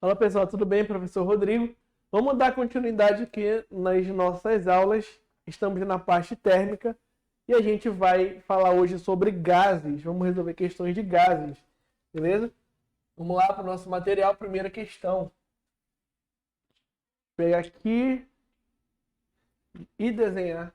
Fala pessoal, tudo bem? Professor Rodrigo. Vamos dar continuidade aqui nas nossas aulas. Estamos na parte térmica e a gente vai falar hoje sobre gases. Vamos resolver questões de gases, beleza? Vamos lá para o nosso material, primeira questão. Vou pegar aqui e desenhar.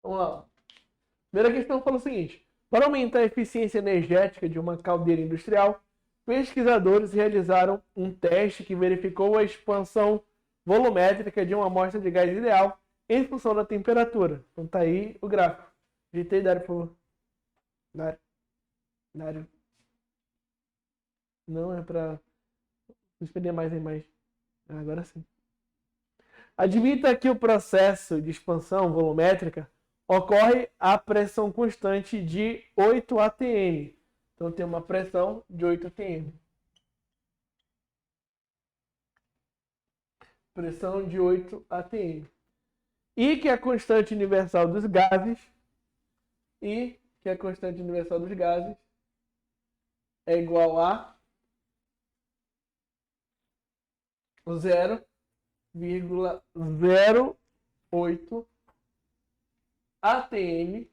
Vamos lá. Primeira questão fala o seguinte: para aumentar a eficiência energética de uma caldeira industrial, pesquisadores realizaram um teste que verificou a expansão volumétrica de uma amostra de gás ideal em função da temperatura. Então tá aí o gráfico. Digitei, Dário, por favor. Dário. Não é para expender mais em mais. Agora sim. Admita que o processo de expansão volumétrica ocorre a pressão constante de 8 atm. Então tem uma pressão de 8 atm. Pressão de 8 atm. E que a constante universal dos gases é igual a 0,08 atm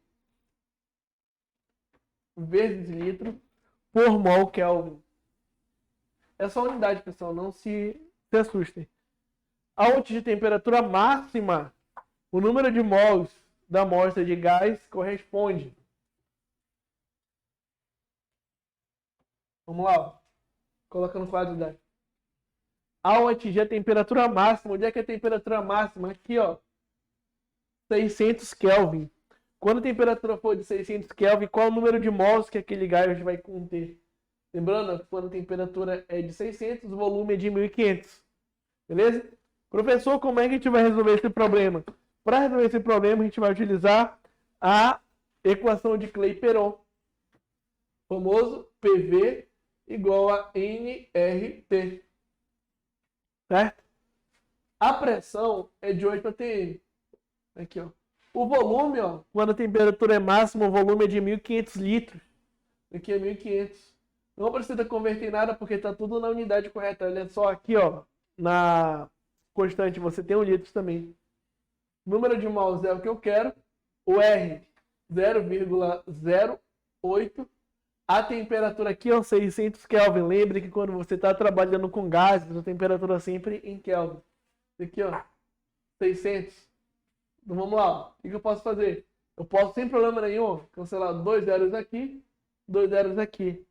vezes litro por mol Kelvin. É só unidade, pessoal, não se assustem. Aonde de temperatura máxima, o número de mols da amostra de gás corresponde. Vamos lá, ó. Coloca no quadro da. Ao atingir a temperatura máxima, onde é que é a temperatura máxima? Aqui, ó. 600 Kelvin. Quando a temperatura for de 600 Kelvin, qual o número de mols que aquele gás vai conter? Lembrando que quando a temperatura é de 600, o volume é de 1500. Beleza? Professor, como é que a gente vai resolver esse problema? Para resolver esse problema, a gente vai utilizar a equação de Clapeyron. Famoso PV igual a nRT. Certo? A pressão é de 8 atm. Aqui, ó. O volume, ó, quando a temperatura é máxima, o volume é de 1500 litros. Aqui é 1500. Não precisa converter em nada porque está tudo na unidade correta. Olha só aqui, ó, na constante você tem o litros também. Número de mols é o que eu quero. O R, 0,08. A temperatura aqui, ó, 600 Kelvin. Lembre que quando você está trabalhando com gases, a temperatura é sempre em Kelvin. Aqui, ó, 600. Então vamos lá. O que eu posso fazer? Eu posso, sem problema nenhum, cancelar 2 zeros aqui, 2 zeros aqui.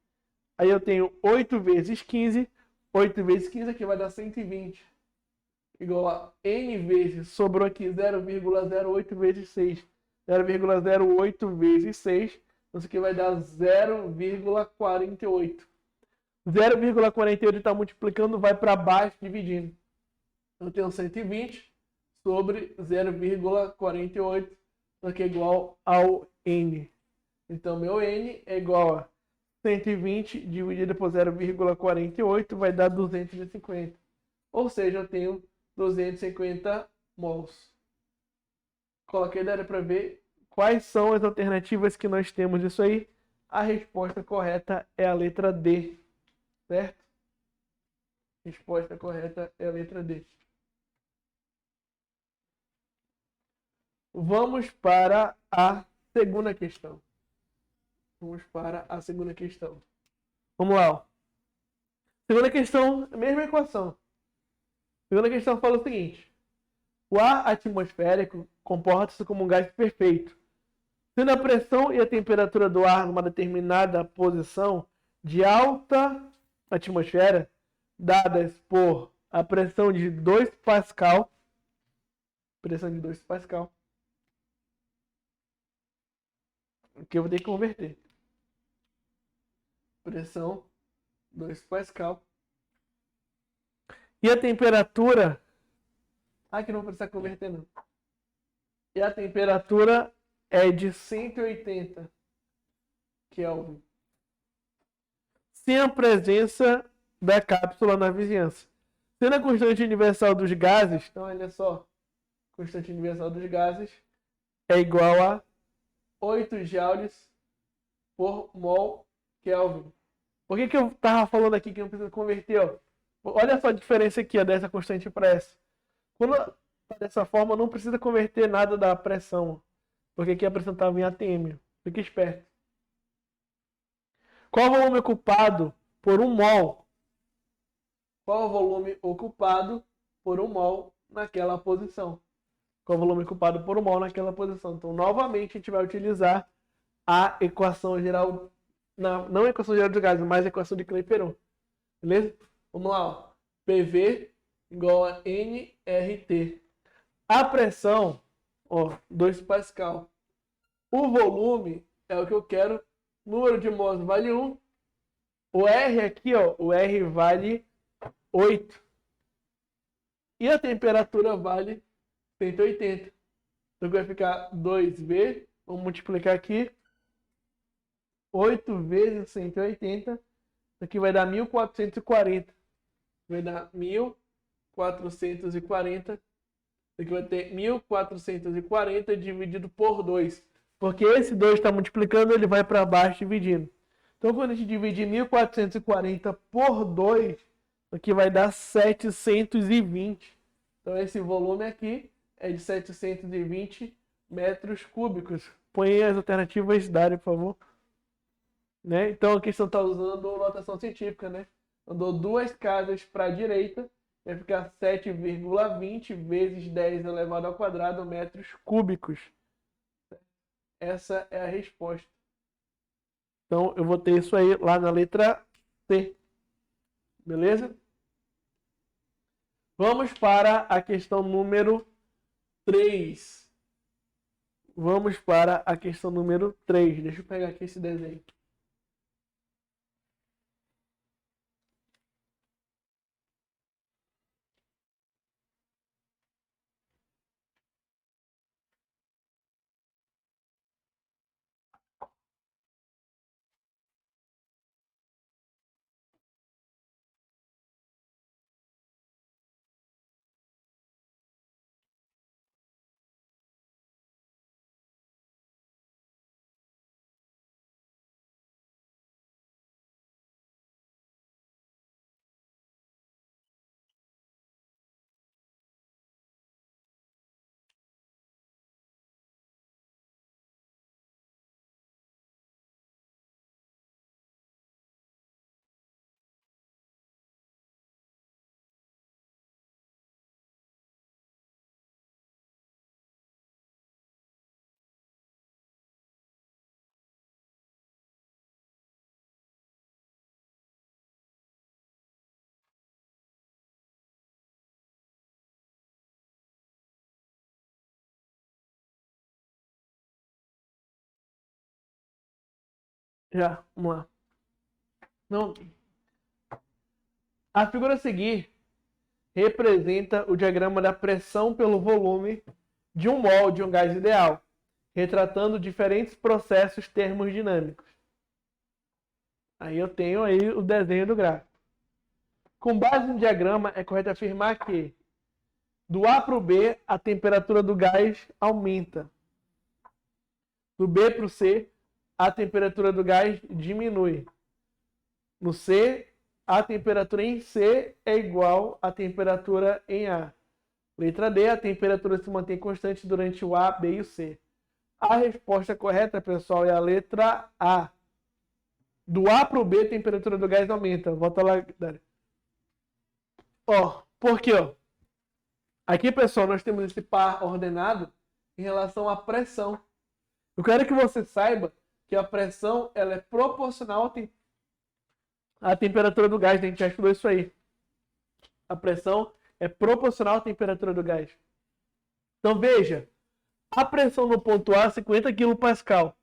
Aí eu tenho 8 vezes 15. 8 vezes 15 aqui vai dar 120. Igual a N vezes, sobrou aqui 0,08 vezes 6. 0,08 vezes 6. Então isso aqui vai dar 0,48. 0,48 está multiplicando, vai para baixo, dividindo. Eu tenho 120 sobre 0,48, que é igual ao N. Então, meu N é igual a 120 dividido por 0,48 vai dar 250. Ou seja, eu tenho 250 mols. Coloquei daí para ver quais são as alternativas que nós temos disso aí. A resposta correta é a letra D, certo? A resposta correta é a letra D. Vamos para a segunda questão. Vamos lá. Ó. Segunda questão, a mesma equação. Segunda questão fala o seguinte: o ar atmosférico comporta-se como um gás perfeito. Sendo a pressão e a temperatura do ar numa determinada posição de alta atmosfera dadas por a pressão de 2 Pascal, que eu vou ter que converter. Pressão 2 Pascal. E a temperatura, aqui não vou precisar converter não. E a temperatura é de 180 Kelvin. Sem a presença da cápsula na vizinhança. Sendo a constante universal dos gases, então olha só, constante universal dos gases é igual a 8 joules por mol Kelvin. Por que eu estava falando aqui que não precisa converter? Ó? Olha só a diferença aqui ó, dessa constante para essa. Quando está dessa forma, não precisa converter nada da pressão. Porque aqui a pressão estava em atm. Fique esperto. Qual o volume ocupado por 1 mol? Qual o volume ocupado por 1 mol naquela posição? Qual o volume ocupado por 1 mol naquela posição? Então, novamente, a gente vai utilizar a equação geral, não a equação geral dos gases, mas a equação de Clapeyron. Beleza? Vamos lá. Ó. PV igual a nRT. A pressão, ó, 2 Pascal. O volume é o que eu quero. Número de mols vale 1. O R aqui, ó, o R vale 8. E a temperatura vale 180. Então vai ficar 2V. Vamos multiplicar aqui. 8 vezes 180. Isso aqui vai dar 1440. Vai dar 1440. Isso aqui vai ter 1440 dividido por 2. Porque esse 2 está multiplicando, ele vai para baixo dividindo. Então, quando a gente divide 1440 por 2, aqui vai dar 720. Então, esse volume aqui é de 720 metros cúbicos. Põe as alternativas da área, por favor. Né? Então, a questão está usando notação científica, né? Andou 2 casas para a direita, vai ficar 7,20 vezes 10 elevado ao quadrado metros cúbicos. Essa é a resposta. Então, eu vou ter isso aí lá na letra C. Beleza? Vamos para a questão número 3. Vamos para a questão número 3. Deixa eu pegar aqui esse desenho. Já, vamos lá. Não. A figura a seguir representa o diagrama da pressão pelo volume de 1 mol de um gás ideal, retratando diferentes processos termodinâmicos. Aí eu tenho aí o desenho do gráfico. Com base no diagrama, é correto afirmar que do A para o B, a temperatura do gás aumenta. Do B para o C, a temperatura do gás diminui. No C, a temperatura em C é igual à temperatura em A. Letra D, a temperatura se mantém constante durante o A, B e o C. A resposta correta, pessoal, é a letra A. Do A para o B, a temperatura do gás aumenta. Volta lá, Dário. Ó, por quê? Ó? Aqui, pessoal, nós temos esse par ordenado em relação à pressão. Eu quero que você saiba que a pressão ela é proporcional à temperatura. a temperatura do gás. A gente já estudou isso aí. A pressão é proporcional à temperatura do gás. Então veja, a pressão no ponto A 50 kPa,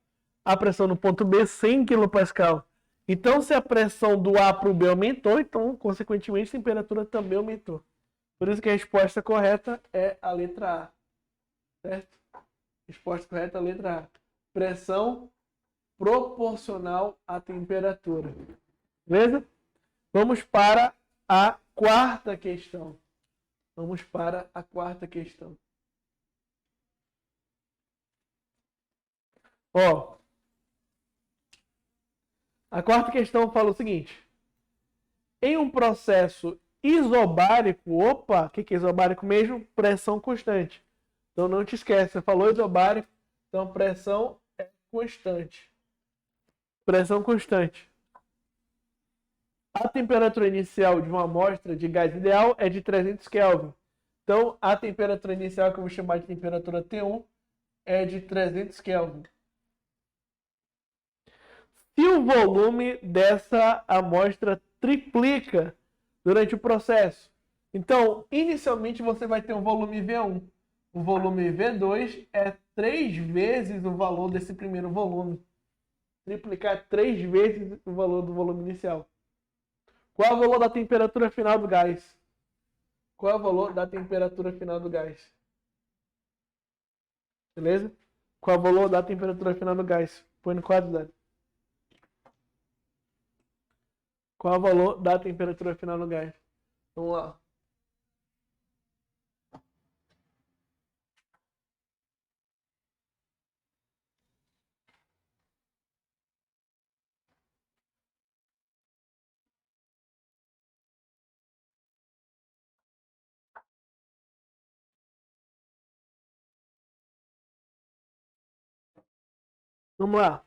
a pressão no ponto B 100 kPa. Então se a pressão do A para o B aumentou, então consequentemente a temperatura também aumentou. Por isso que a resposta correta é a letra A. Certo? Resposta correta é a letra A. Pressão proporcional à temperatura. Beleza? Vamos para a quarta questão. Vamos para a quarta questão. Ó, a quarta questão fala o seguinte. Em um processo isobárico, opa, o que é isobárico mesmo? Pressão constante. Então não te esquece, você falou isobárico, então pressão é constante. Pressão constante. A temperatura inicial de uma amostra de gás ideal é de 300 Kelvin. Então a temperatura inicial, que eu vou chamar de temperatura T1, é de 300 Kelvin. Se o volume dessa amostra triplica durante o processo, então inicialmente você vai ter um volume V1. O volume V2 é 3 vezes o valor desse primeiro volume. Triplicar 3 vezes o valor do volume inicial. Qual é o valor da temperatura final do gás? Qual é o valor da temperatura final do gás? Beleza? Qual é o valor da temperatura final do gás? Põe no quadro, Dani. Qual é o valor da temperatura final do gás? Vamos lá. Vamos lá.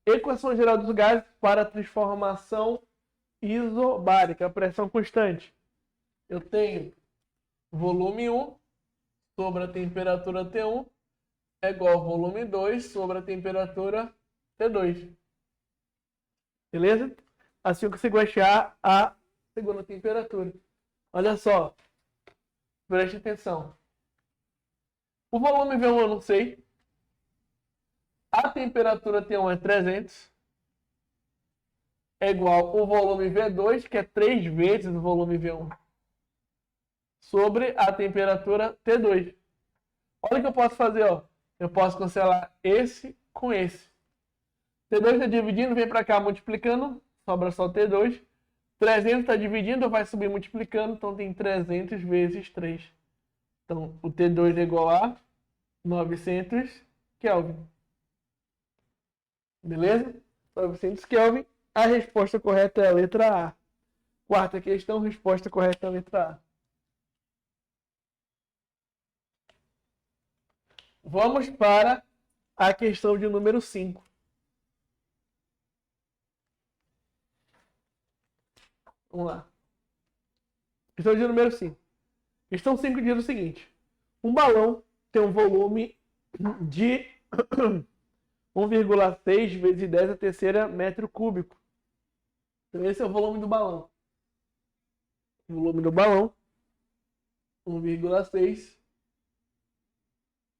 Equação geral dos gases para a transformação isobárica, a pressão constante. Eu tenho volume 1 sobre a temperatura T1 é igual ao volume 2 sobre a temperatura T2. Beleza? Assim eu consigo achar a segunda temperatura. Olha só. Preste atenção. O volume V1 eu não sei. A temperatura T1 é 300. É igual ao volume V2, que é 3 vezes o volume V1. Sobre a temperatura T2. Olha o que eu posso fazer, ó. Eu posso cancelar esse com esse. T2 está dividindo, vem para cá multiplicando, sobra só T2. 300 está dividindo, vai subir multiplicando, então tem 300 vezes 3. Então, o T2 é igual a 900 Kelvin. Beleza? 900 Kelvin. A resposta correta é a letra A. Quarta questão, resposta correta é a letra A. Vamos para a questão de número 5. Vamos lá. Questão de número 5. Questão 5 diz o seguinte. Um balão tem um volume de 1,6 vezes 10 a terceira metro cúbico. Então esse é o volume do balão. O volume do balão, 1,6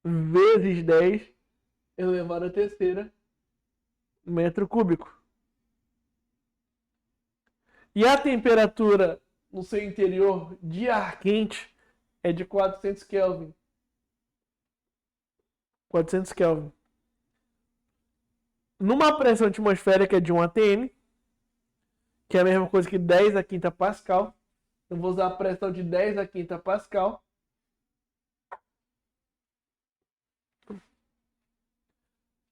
vezes 10 elevado à terceira metro cúbico. E a temperatura no seu interior de ar quente é de 400 Kelvin. 400 Kelvin. Numa pressão atmosférica de 1 atm, que é a mesma coisa que 10 a quinta pascal, eu vou usar a pressão de 10 a quinta pascal.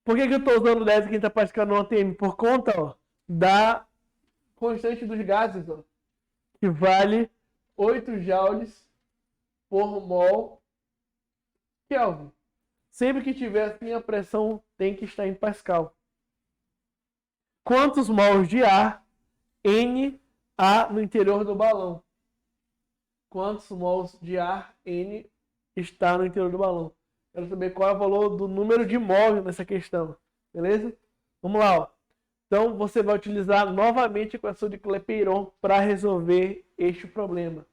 Por que eu estou usando 10 a quinta pascal no atm? Por conta, ó, da constante dos gases, ó, que vale 8 joules por mol Kelvin. Sempre que tiver assim, a pressão tem que estar em pascal. Quantos mols de ar N há no interior do balão? Quantos mols de ar N está no interior do balão? Quero saber qual é o valor do número de mols nessa questão. Beleza? Vamos lá. Ó. Então, você vai utilizar novamente a equação de Clapeyron para resolver este problema.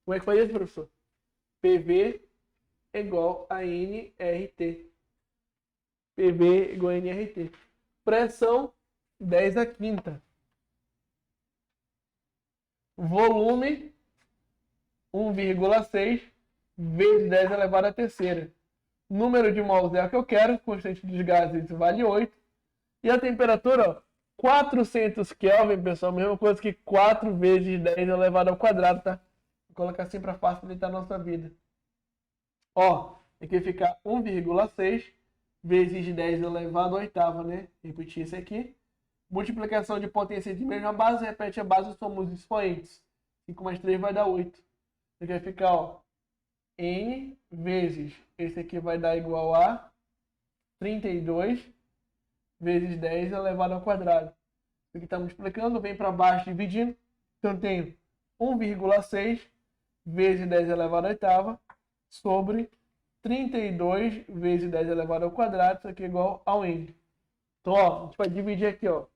Como é que faz isso, professor? PV é igual a nRT. PV igual a nRT. Pressão, 10 a quinta. Volume, 1,6 vezes 10 elevado à terceira. Número de mols é o que eu quero, constante dos gases vale 8. E a temperatura, ó, 400 Kelvin, pessoal, mesma coisa que 4 vezes 10 elevado ao quadrado, tá? Vou colocar assim para facilitar a nossa vida. Ó, aqui fica 1,6 vezes 10 elevado à oitava, né? Repetir isso aqui. Multiplicação de potência de mesma base, repete a base, somos expoentes. 5 mais 3 vai dar 8. Aqui vai ficar, ó, N vezes, esse aqui vai dar igual a 32 vezes 10 elevado ao quadrado. Isso aqui está multiplicando, vem para baixo dividindo. Então eu tenho 1,6 vezes 10 elevado à oitava sobre 32 vezes 10 elevado ao quadrado. Isso aqui é igual ao N. Então, ó, a gente vai dividir aqui, ó.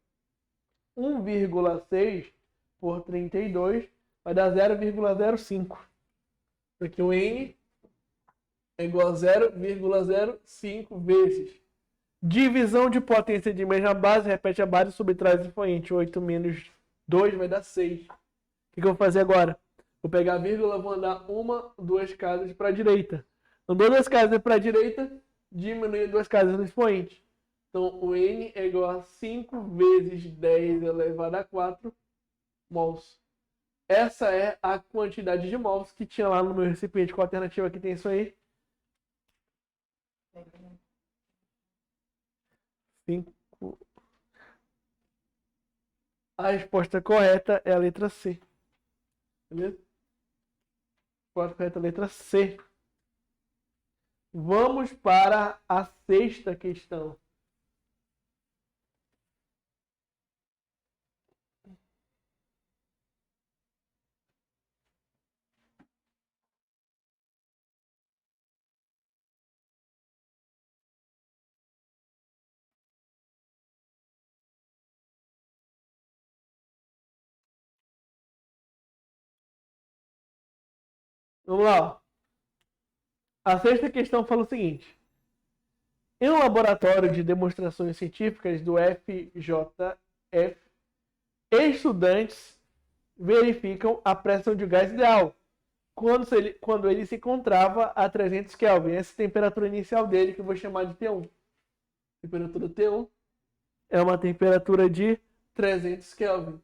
1,6 por 32 vai dar 0,05. Aqui o N é igual a 0,05 vezes. Divisão de potência de mesma base, repete a base, subtrai o expoente. 8 menos 2 vai dar 6. O que eu vou fazer agora? Vou pegar a vírgula, vou andar uma, duas casas para a direita. Andou duas casas para a direita, diminui duas casas no expoente. Então, o N é igual a 5 vezes 10 elevado a 4 mols. Essa é a quantidade de mols que tinha lá no meu recipiente. Qual alternativa que tem isso aí? 5. A resposta correta é a letra C. Beleza? A resposta correta é a letra C. Vamos para a sexta questão. Vamos lá. A sexta questão fala o seguinte. Em um laboratório de demonstrações científicas do FJF, estudantes verificam a pressão de gás ideal quando ele se encontrava a 300 Kelvin. Essa é a temperatura inicial dele, que eu vou chamar de T1. Temperatura T1 é uma temperatura de 300 Kelvin.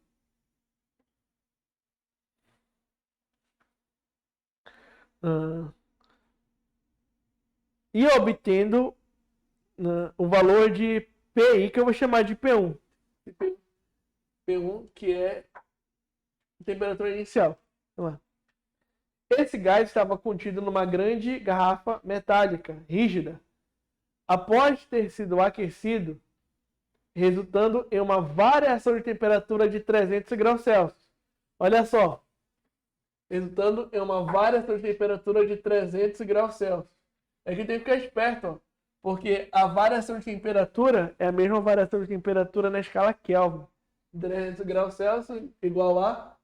E obtendo o valor de PI, que eu vou chamar de P1. P1, que é temperatura inicial. Vamos lá. Esse gás estava contido numa grande garrafa metálica, rígida. Após ter sido aquecido, resultando em uma variação de temperatura de 300 graus Celsius. Olha só. Resultando em uma variação de temperatura de 300 graus Celsius. Aqui tem que ficar esperto, ó, porque a variação de temperatura é a mesma variação de temperatura na escala Kelvin. 300 graus Celsius igual a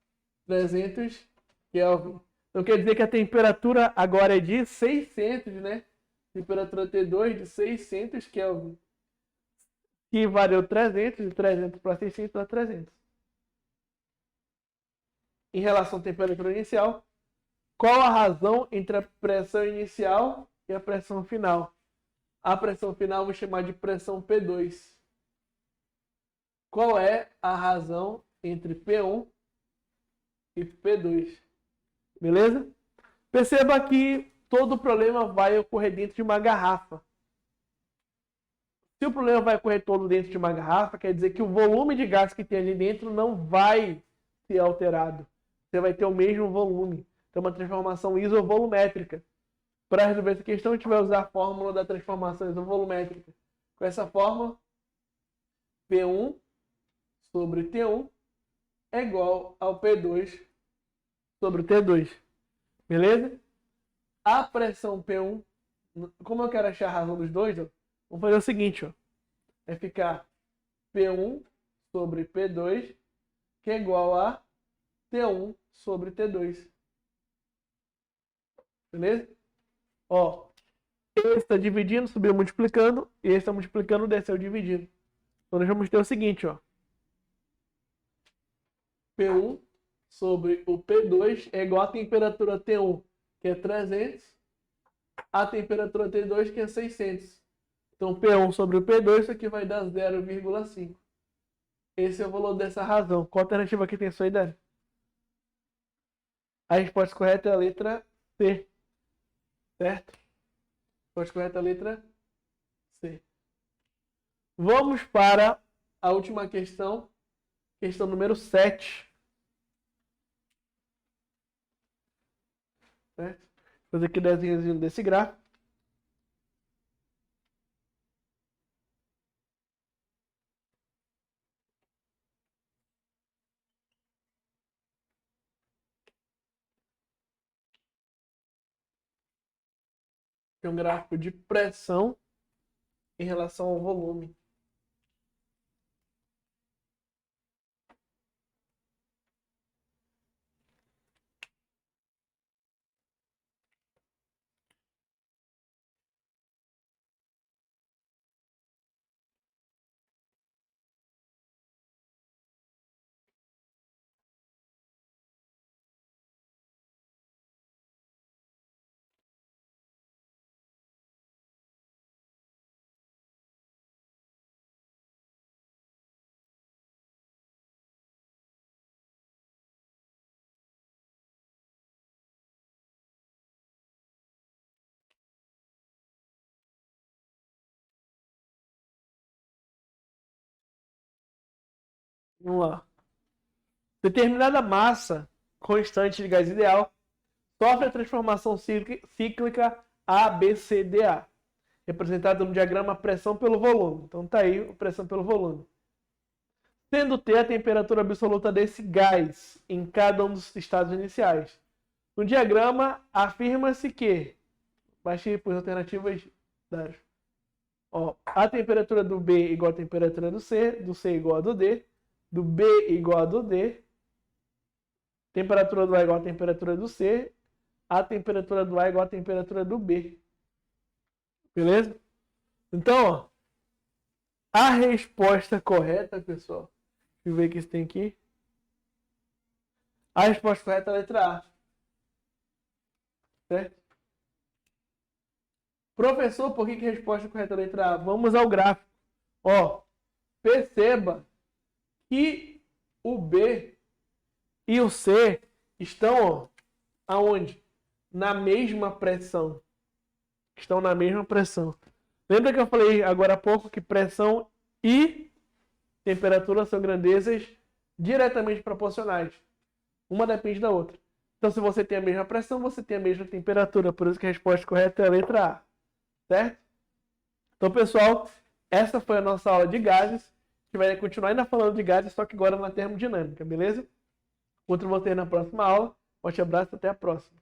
300 Kelvin. Então quer dizer que a temperatura agora é de 600, né? Temperatura T2 de 600 Kelvin. Que variou 300, de 300 para 600 dá 300. Em relação à temperatura inicial, qual a razão entre a pressão inicial e a pressão final? A pressão final vou chamar de pressão P2. Qual é a razão entre P1 e P2? Beleza? Perceba que todo problema vai ocorrer dentro de uma garrafa. Se o problema vai ocorrer todo dentro de uma garrafa, quer dizer que o volume de gás que tem ali dentro não vai ser alterado. Você vai ter o mesmo volume. Então, uma transformação isovolumétrica. Para resolver essa questão, a gente vai usar a fórmula da transformação isovolumétrica. Com essa fórmula, P1 sobre T1 é igual ao P2 sobre T2. Beleza? A pressão P1, como eu quero achar a razão dos dois, ó, vamos fazer o seguinte, ó. Vai ficar P1 sobre P2, que é igual a T1 sobre T2. Beleza? Ó, esse está dividindo, subiu multiplicando, e esse está multiplicando, desceu dividindo. Então nós vamos ter o seguinte, ó. P1 sobre o P2 é igual a temperatura T1, que é 300, a temperatura T2, que é 600. Então, P1 sobre o P2, isso aqui vai dar 0,5. Esse é o valor dessa razão. Qual alternativa aqui tem sua ideia? A resposta correta é a letra C. Certo? A resposta correta é a letra C. Vamos para a última questão. Questão número 7. Certo? Vou fazer aqui o desenhozinho desse gráfico. É um gráfico de pressão em relação ao volume. Vamos lá. Determinada massa constante de gás ideal sofre a transformação cíclica ABCDA, representada no diagrama pressão pelo volume. Então tá aí a pressão pelo volume. Sendo T a temperatura absoluta desse gás em cada um dos estados iniciais. No diagrama afirma-se que, baixei por alternativas das. Ó, a temperatura do B igual à temperatura do C igual a do D, do B igual a do D, temperatura do A igual à temperatura do C, a temperatura do A igual à temperatura do B. Beleza? Então, ó, a resposta correta, pessoal, deixa eu ver o que isso tem aqui. A resposta correta é a letra A. Certo? Professor, por que a resposta correta é a letra A? Vamos ao gráfico. Ó, perceba que o B e o C estão, ó, aonde? Na mesma pressão. Estão na mesma pressão. Lembra que eu falei agora há pouco que pressão e temperatura são grandezas diretamente proporcionais. Uma depende da outra. Então, se você tem a mesma pressão, você tem a mesma temperatura. Por isso que a resposta correta é a letra A. Certo? Então, pessoal, essa foi a nossa aula de gases. A gente vai continuar ainda falando de gases, só que agora na termodinâmica, beleza? Encontro vocês na próxima aula. Forte abraço e até a próxima.